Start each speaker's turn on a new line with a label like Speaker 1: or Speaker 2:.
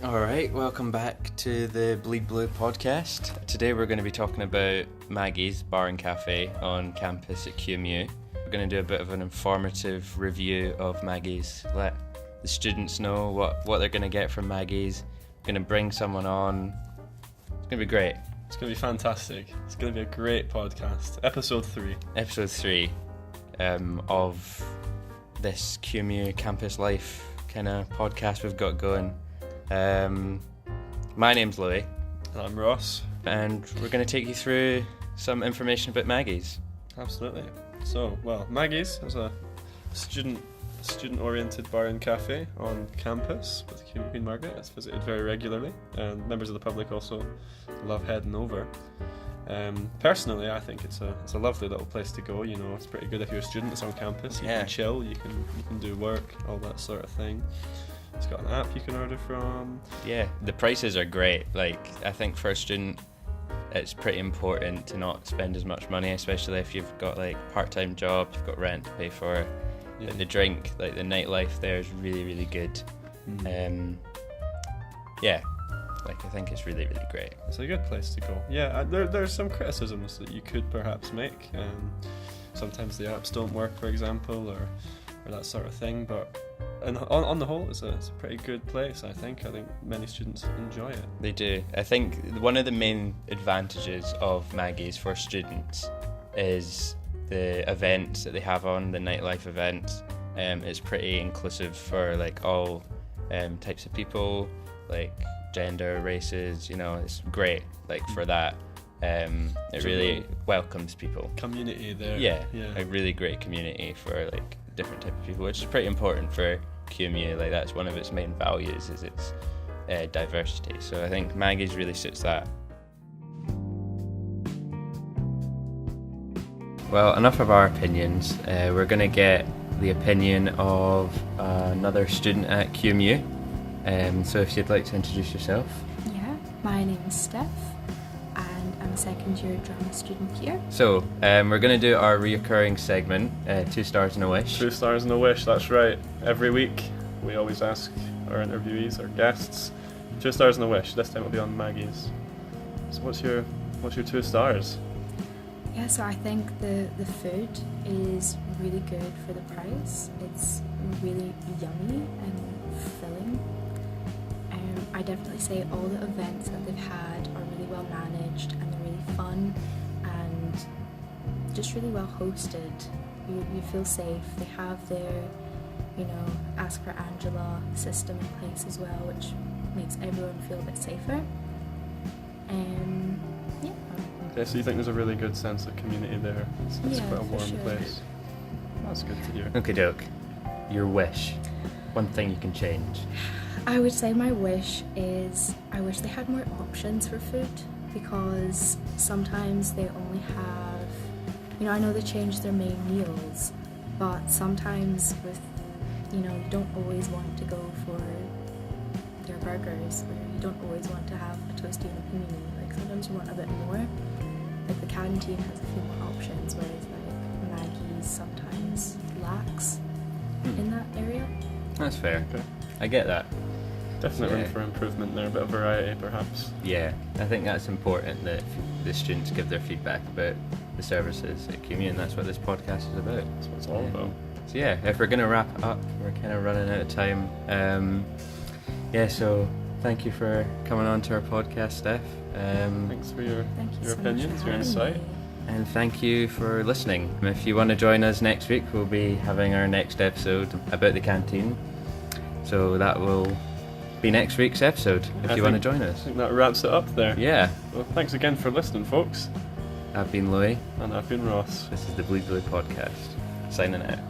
Speaker 1: Alright, welcome back to the Bleed Blue podcast. Today we're going to be talking about Maggies Bar and Cafe on campus at QMU. We're going to do a bit of an informative review of Maggies, let the students know what they're going to get from Maggies. We're going to bring someone on. It's going to be great.
Speaker 2: It's going to be fantastic. It's going to be a great podcast. Episode 3.
Speaker 1: Episode 3 of this QMU campus life kind of podcast we've got going. My name's Louis.
Speaker 2: And I'm Ross.
Speaker 1: And we're going to take you through some information about Maggies.
Speaker 2: Absolutely. So, Maggies is a student-oriented bar and cafe on campus with Queen Margaret. It's visited very regularly, and members of the public also love heading over. Personally, I think it's a lovely little place to go. You know, it's pretty good if you're a student. It's on campus. You can chill. You can do work, all that sort of thing. It's got an app you can order from. Yeah,
Speaker 1: the prices are great. Like, I think for a student, it's pretty important to not spend as much money, especially if you've got like part-time job, you've got rent to pay for. Yeah. The drink, like the nightlife there is really, really good. I think it's really, really great.
Speaker 2: It's a good place to go. Yeah, there's some criticisms that you could perhaps make. Sometimes the apps don't work, for example, or that sort of thing. But on the whole, it's a pretty good place. I think many students enjoy it.
Speaker 1: They do. I think one of the main advantages of Maggies for students is the events that they have on, the nightlife events. It's pretty inclusive for like all types of people, like gender, races. You know, it's great. Like for that, it really welcomes people.
Speaker 2: Community there.
Speaker 1: Yeah, a really great community for like different type of people, which is pretty important for QMU. Like that's one of its main values is its diversity. So I think Maggies really suits that. Well, enough of our opinions. We're going to get the opinion of another student at QMU. So if you'd like to introduce yourself.
Speaker 3: Yeah, my name is Steph, and I'm a second year drama student here.
Speaker 1: So we're going to do our reoccurring segment, 2 stars and a wish.
Speaker 2: 2 stars and a wish, that's right. Every week we always ask our interviewees, our guests, 2 stars and a wish. This time it'll be on Maggies. So what's your 2 stars?
Speaker 3: Yeah, so I think the food is really good for the price. It's really yummy and filling. I definitely say all the events that they've had are really well managed and they're really fun and just really well hosted. You feel safe. They have their, Ask for Angela system in place as well, which makes everyone feel a bit safer. Yeah.
Speaker 2: Okay, so you think there's a really good sense of community there. It's quite a warm place. That's good to hear.
Speaker 1: Okay, doke. Your wish. One thing you can change.
Speaker 3: I would say my wish is I wish they had more options for food, because sometimes they only have, I know they change their main meals, but sometimes with, you don't always want to go for your burgers, or you don't always want to have a toasty and a panini. Like sometimes you want a bit more. Like the canteen has a few more options, whereas like Maggies sometimes lacks in that area.
Speaker 1: That's fair.
Speaker 2: Okay.
Speaker 1: I get that.
Speaker 2: Definitely room for improvement there, a bit of variety perhaps.
Speaker 1: Yeah, I think that's important that the students give their feedback about the services at QMU, and that's what this podcast is about.
Speaker 2: That's what it's all about.
Speaker 1: So yeah, if we're going to wrap it up, we're kind of running out of time. So thank you for coming on to our podcast, Steph.
Speaker 2: Thanks for your opinions, your insight.
Speaker 1: And thank you for listening. If you want to join us next week, we'll be having our next episode about the canteen. So that will be next week's episode if you want to join us.
Speaker 2: I think that wraps it up there.
Speaker 1: Yeah.
Speaker 2: Well, thanks again for listening, folks.
Speaker 1: I've been Louis.
Speaker 2: And I've been Ross.
Speaker 1: This is the Bleed Blue podcast. Signing out.